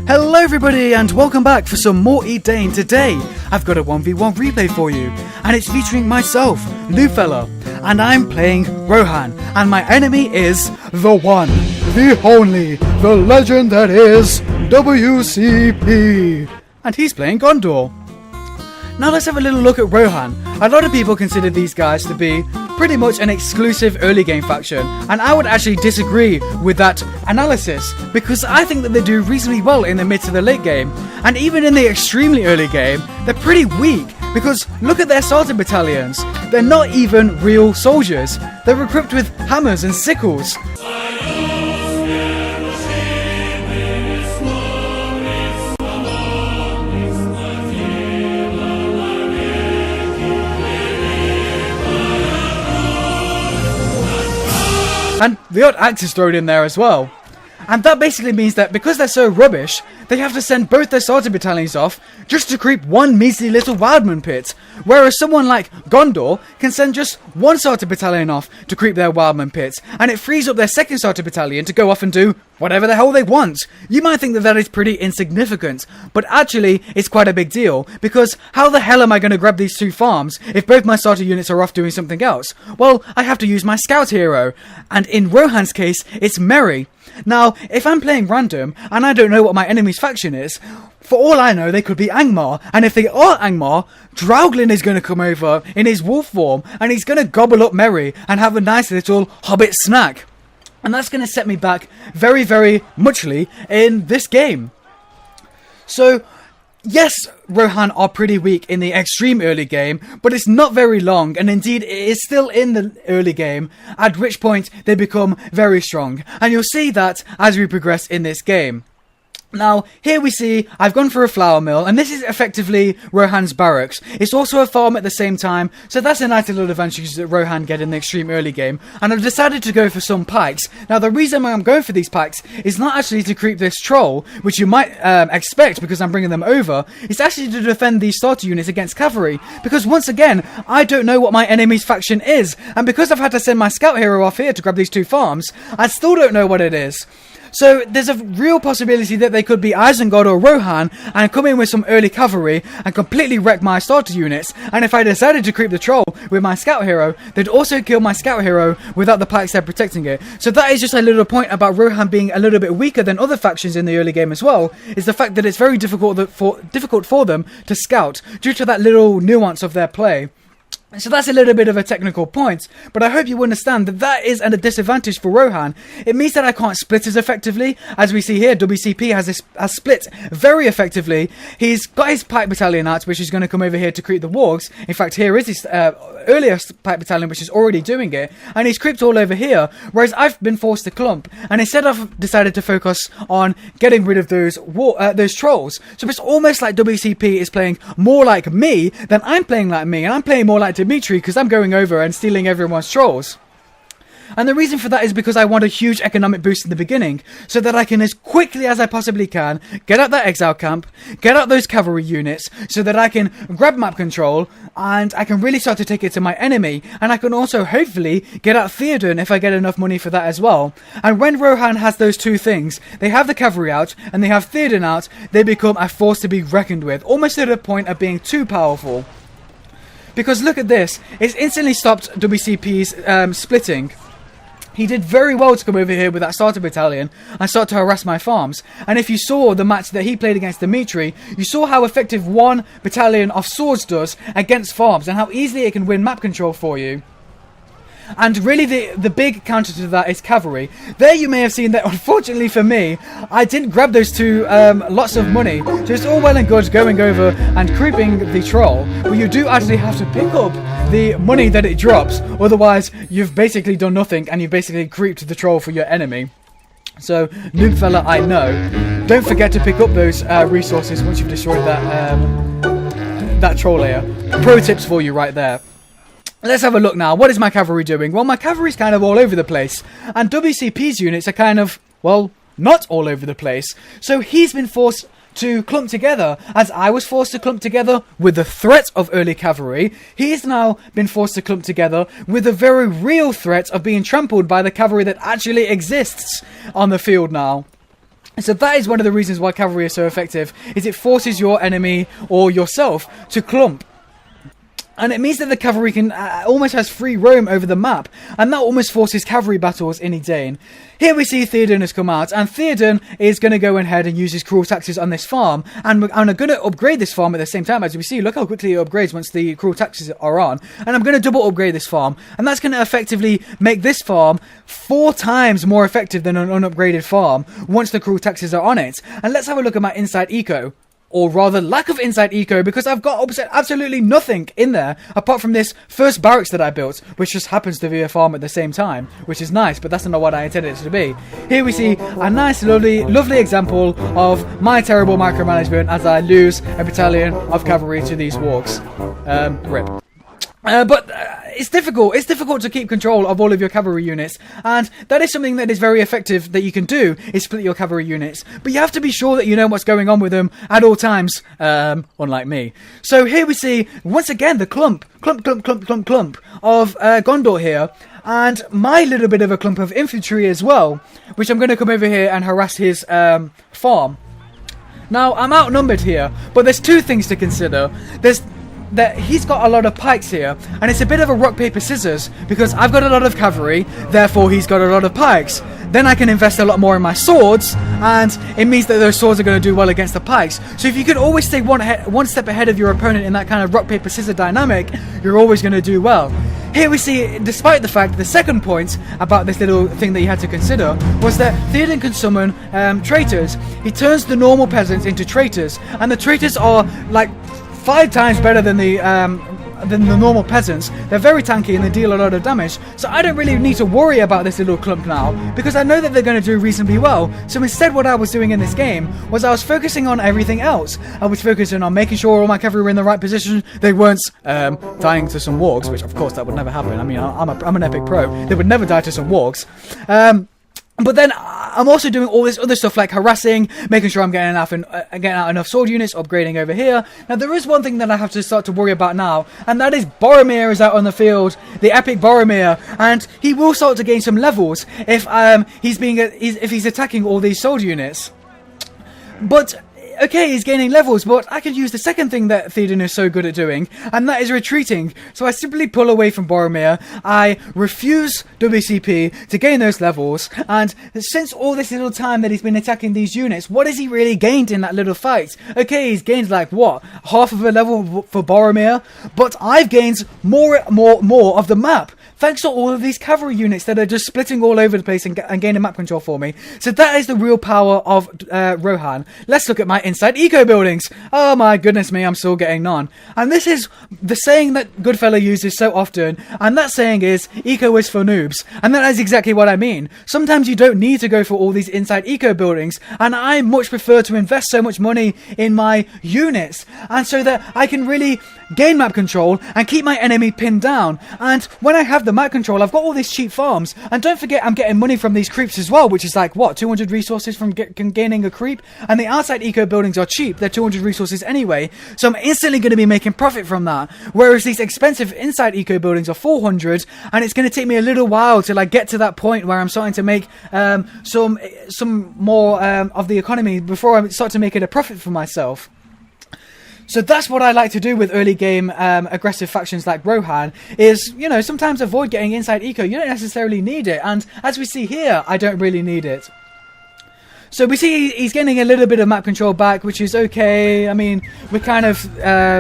Hello everybody and welcome back for some more Edain. Today I've got a 1v1 replay for you and it's featuring myself, Noobfella, and I'm playing Rohan, and my enemy is the one, the only, the legend that is WCP, and he's playing Gondor. Now let's have a little look at Rohan. A lot of people consider these guys to be pretty much an exclusive early game faction, and I would actually disagree with that analysis because I think that they do reasonably well in the mid to the late game, and even in the extremely early game they're pretty weak because look at their starter battalions. They're not even real soldiers. They're equipped with hammers and sickles. And the odd axe is thrown in there as well. And that basically means that because they're so rubbish, they have to send both their starter battalions off just to creep one measly little wildman pit. Whereas someone like Gondor can send just one starter battalion off to creep their wildman pits, and it frees up their second starter battalion to go off and do whatever the hell they want. You might think that that is pretty insignificant, but actually it's quite a big deal, because how the hell am I going to grab these two farms if both my starter units are off doing something else? Well, I have to use my scout hero, and in Rohan's case, it's Merry. Now, if I'm playing random, and I don't know what my enemy's faction is, for all I know, they could be Angmar, and if they are Angmar, Drauglin is going to come over in his wolf form, and he's going to gobble up Merry and have a nice little hobbit snack. And that's going to set me back very, very muchly in this game. So, yes, Rohan are pretty weak in the extreme early game, but it's not very long, and indeed it is still in the early game, at which point they become very strong. And you'll see that as we progress in this game. Now, here we see I've gone for a flour mill, and this is effectively Rohan's barracks. It's also a farm at the same time, so that's a nice little advantage that Rohan get in the extreme early game. And I've decided to go for some pikes. Now, the reason why I'm going for these pikes is not actually to creep this troll, which you might expect because I'm bringing them over. It's actually to defend these starter units against cavalry, because once again, I don't know what my enemy's faction is, and because I've had to send my scout hero off here to grab these two farms, I still don't know what it is. So there's a real possibility that they could be Isengard or Rohan and come in with some early cavalry and completely wreck my starter units, and if I decided to creep the troll with my scout hero, they'd also kill my scout hero without the pikes there protecting it. So that is just a little point about Rohan being a little bit weaker than other factions in the early game as well, is the fact that it's very difficult for them to scout due to that little nuance of their play. So that's a little bit of a technical point, but I hope you understand that that is a disadvantage for Rohan. It means that I can't split as effectively. As we see here, WCP has split very effectively. He's got his pike battalion out, which is going to come over here to creep the wargs. In fact, here is his earliest pike battalion, which is already doing it, and he's creeped all over here, whereas I've been forced to clump, and instead I've decided to focus on getting rid of those trolls. So it's almost like WCP is playing more like me than I'm playing like me, and I'm playing more like Dimitri because I'm going over and stealing everyone's trolls. And the reason for that is because I want a huge economic boost in the beginning, so that I can, as quickly as I possibly can, get out that exile camp, get out those cavalry units, so that I can grab map control, and I can really start to take it to my enemy, and I can also, hopefully, get out Edain if I get enough money for that as well. And when Rohan has those two things, they have the cavalry out, and they have Edain out, they become a force to be reckoned with, almost to the point of being too powerful. Because look at this, it's instantly stopped WCP's splitting. He did very well to come over here with that starter battalion and start to harass my farms. And if you saw the match that he played against Dimitri, you saw how effective one battalion of swords does against farms and how easily it can win map control for you. And really the big counter to that is cavalry. There you may have seen that, unfortunately for me, I didn't grab those two lots of money. So it's all well and good going over and creeping the troll, but you do actually have to pick up the money that it drops, otherwise you've basically done nothing and you basically creeped the troll for your enemy. So, Noobfella, I know, don't forget to pick up those resources once you've destroyed that troll layer. Pro tips for you right there. Let's have a look now. What is my cavalry doing? Well, my cavalry's kind of all over the place. And WCP's units are kind of, well, not all over the place. So he's been forced to clump together, as I was forced to clump together with the threat of early cavalry. He's now been forced to clump together with the very real threat of being trampled by the cavalry that actually exists on the field now. So that is one of the reasons why cavalry is so effective, is it forces your enemy or yourself to clump. And it means that the cavalry can almost has free roam over the map, and that almost forces cavalry battles in Edain. Here we see Theoden has come out, and Theoden is going to go ahead and use his cruel taxes on this farm, and I'm going to upgrade this farm at the same time. As we see, look how quickly it upgrades once the cruel taxes are on, and I'm going to double upgrade this farm, and that's going to effectively make this farm 4 times more effective than an unupgraded farm once the cruel taxes are on it. And let's have a look at my inside eco. Or rather, lack of inside eco, because I've got absolutely nothing in there apart from this first barracks that I built, which just happens to be a farm at the same time, which is nice, but that's not what I intended it to be. Here we see a nice, lovely example of my terrible micromanagement as I lose a battalion of cavalry to these wargs. Rip. But it's difficult. It's difficult to keep control of all of your cavalry units, and that is something that is very effective that you can do, is split your cavalry units. But you have to be sure that you know what's going on with them at all times, unlike me. So here we see, once again, the clump of Gondor here, and my little bit of a clump of infantry as well, which I'm going to come over here and harass his farm. Now, I'm outnumbered here, but there's 2 things to consider. There's that he's got a lot of pikes here, and it's a bit of a rock paper scissors, because I've got a lot of cavalry, therefore he's got a lot of pikes. Then I can invest a lot more in my swords, and it means that those swords are going to do well against the pikes. So if you can always stay one step ahead of your opponent in that kind of rock paper scissors dynamic, you're always going to do well. Here we see, despite the fact, the second point about this little thing that you had to consider was that Theoden can summon traitors. He turns the normal peasants into traitors, and the traitors are like 5 times better than the normal peasants. They're very tanky and they deal a lot of damage. So I don't really need to worry about this little clump now, because I know that they're going to do reasonably well. So instead, what I was doing in this game was I was focusing on everything else. I was focusing on making sure all my cavalry were in the right position. They weren't dying to some wargs, which of course that would never happen. I mean, I'm an epic pro. They would never die to some wargs. But then I'm also doing all this other stuff like harassing, making sure I'm getting out enough sword units, upgrading over here. Now there is one thing that I have to start to worry about now, and that is Boromir is out on the field, the epic Boromir, and he will start to gain some levels if he's attacking all these sword units. But okay, he's gaining levels, but I could use the second thing that Theoden is so good at doing, and that is retreating. So I simply pull away from Boromir, I refuse WCP to gain those levels, and since all this little time that he's been attacking these units, what has he really gained in that little fight? Okay, he's gained like, what, half of a level for Boromir, but I've gained more of the map, thanks to all of these cavalry units that are just splitting all over the place and gaining map control for me. So that is the real power of Rohan. Let's look at my inside eco buildings. Oh my goodness me, I'm still getting none. And this is the saying that Goodfella uses so often, and that saying is, eco is for noobs. And that is exactly what I mean. Sometimes you don't need to go for all these inside eco buildings, and I much prefer to invest so much money in my units, and so that I can really gain map control and keep my enemy pinned down. And when I have the map control, I've got all these cheap farms, and don't forget I'm getting money from these creeps as well, which is like, what, 200 resources from gaining a creep? And the outside eco buildings are cheap, they're 200 resources anyway, so I'm instantly going to be making profit from that, whereas these expensive inside eco buildings are 400, and it's going to take me a little while till I get to that point where I'm starting to make some more of the economy before I start to make it a profit for myself. So that's what I like to do with early game aggressive factions like Rohan, is, you know, sometimes avoid getting inside eco. You don't necessarily need it, and as we see here, I don't really need it. So we see he's getting a little bit of map control back, which is okay. I mean, we're kind of,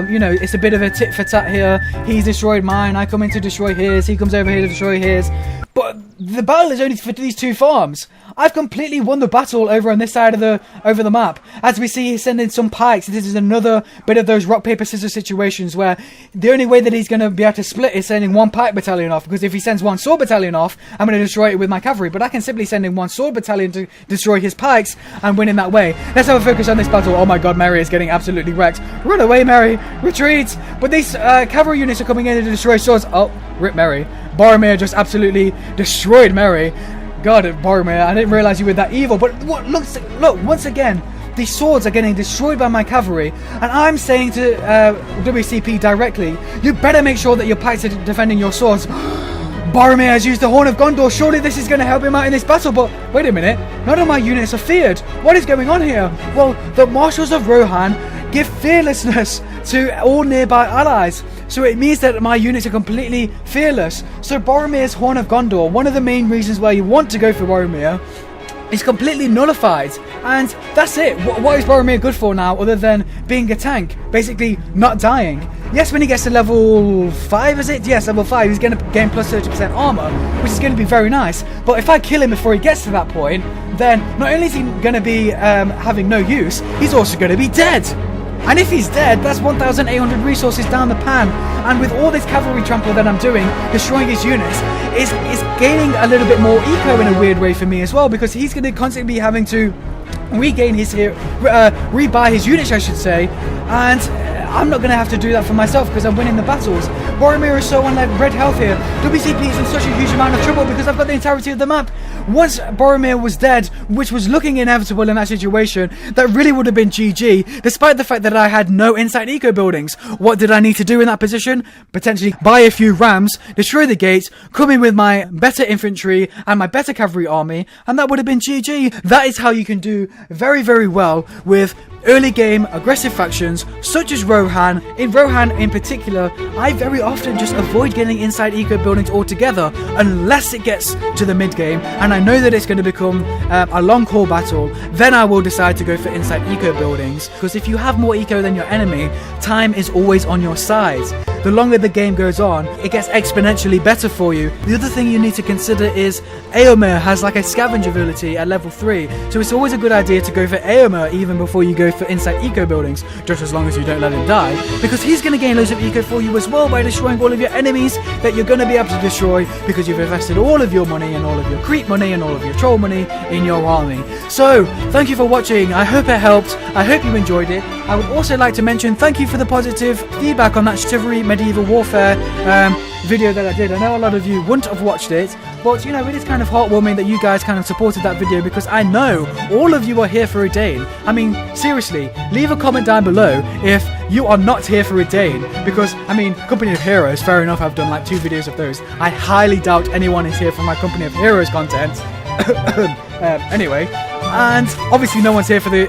you know, it's a bit of a tit for tat here. He's destroyed mine, I come in to destroy his, he comes over here to destroy his. But the battle is only for these 2 farms. I've completely won the battle over on this side of the map. As we see, he's sending some pikes. This is another bit of those rock, paper, scissors situations where the only way that he's going to be able to split is sending 1 pike battalion off, because if he sends 1 sword battalion off, I'm going to destroy it with my cavalry. But I can simply send in 1 sword battalion to destroy his pikes and win in that way. Let's have a focus on this battle. Oh my god, Merry is getting absolutely wrecked. Run away, Merry! Retreat! But these cavalry units are coming in to destroy swords. Oh, rip Merry. Boromir just absolutely destroyed Merry. God, Boromir, I didn't realise you were that evil. But look, once again, these swords are getting destroyed by my cavalry, and I'm saying to WCP directly, you better make sure that your pikes are defending your swords. Boromir has used the Horn of Gondor. Surely this is going to help him out in this battle. But wait a minute. None of my units are feared. What is going on here? Well, the marshals of Rohan give fearlessness to all nearby allies. So it means that my units are completely fearless. So Boromir's Horn of Gondor, one of the main reasons why you want to go for Boromir, is completely nullified. And that's it. What is Boromir good for now other than being a tank? Basically not dying. Yes, when he gets to level 5, is it? Yes, level 5, he's going to gain plus 30% armor, which is going to be very nice. But if I kill him before he gets to that point, then not only is he going to be having no use, he's also going to be dead. And if he's dead, that's 1,800 resources down the pan. And with all this cavalry trample that I'm doing, destroying his units, is gaining a little bit more eco in a weird way for me as well, because he's going to constantly be having to regain his rebuy his units, I should say, and I'm not going to have to do that for myself because I'm winning the battles. Boromir is so on like red health here. WCP is in such a huge amount of trouble because I've got the entirety of the map. Once Boromir was dead, which was looking inevitable in that situation, that really would have been GG, despite the fact that I had no inside eco buildings. What did I need to do in that position? Potentially buy a few rams, destroy the gates, come in with my better infantry and my better cavalry army, and that would have been GG. That is how you can do very, very well with early game aggressive factions such as Rohan. In Rohan in particular, I very often just avoid getting inside eco buildings altogether unless it gets to the mid game and I know that it's going to become a long haul battle. Then I will decide to go for inside eco buildings, because if you have more eco than your enemy, time is always on your side. The longer the game goes on, it gets exponentially better for you. The other thing you need to consider is Eomer has like a scavenger ability at level 3, so it's always a good idea to go for Eomer even before you go for inside eco buildings, just as long as you don't let him die, because he's going to gain loads of eco for you as well by destroying all of your enemies that you're going to be able to destroy because you've invested all of your money and all of your creep money and all of your troll money in your army. So thank you for watching. I hope it helped. I hope you enjoyed it. I would also like to mention thank you for the positive feedback on that chivalry medieval warfare video that I did. I know a lot of you wouldn't have watched it, but you know, it is kind of heartwarming that you guys kind of supported that video, because I know all of you are here for Edain. I mean, seriously, leave a comment down below if you are not here for Edain, because I mean, Company of Heroes, fair enough, I've done like 2 videos of those. I highly doubt anyone is here for my Company of Heroes content. Anyway, and obviously no one's here for the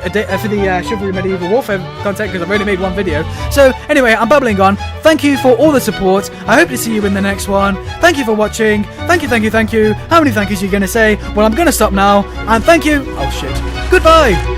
chivalry medieval warfare content because I've only made 1 video. So anyway, I'm babbling on. Thank you for all the support. I hope to see you in the next one. Thank you for watching. Thank you, thank you, thank you. How many thank yous are you going to say? Well, I'm going to stop now. And thank you. Oh shit. Goodbye.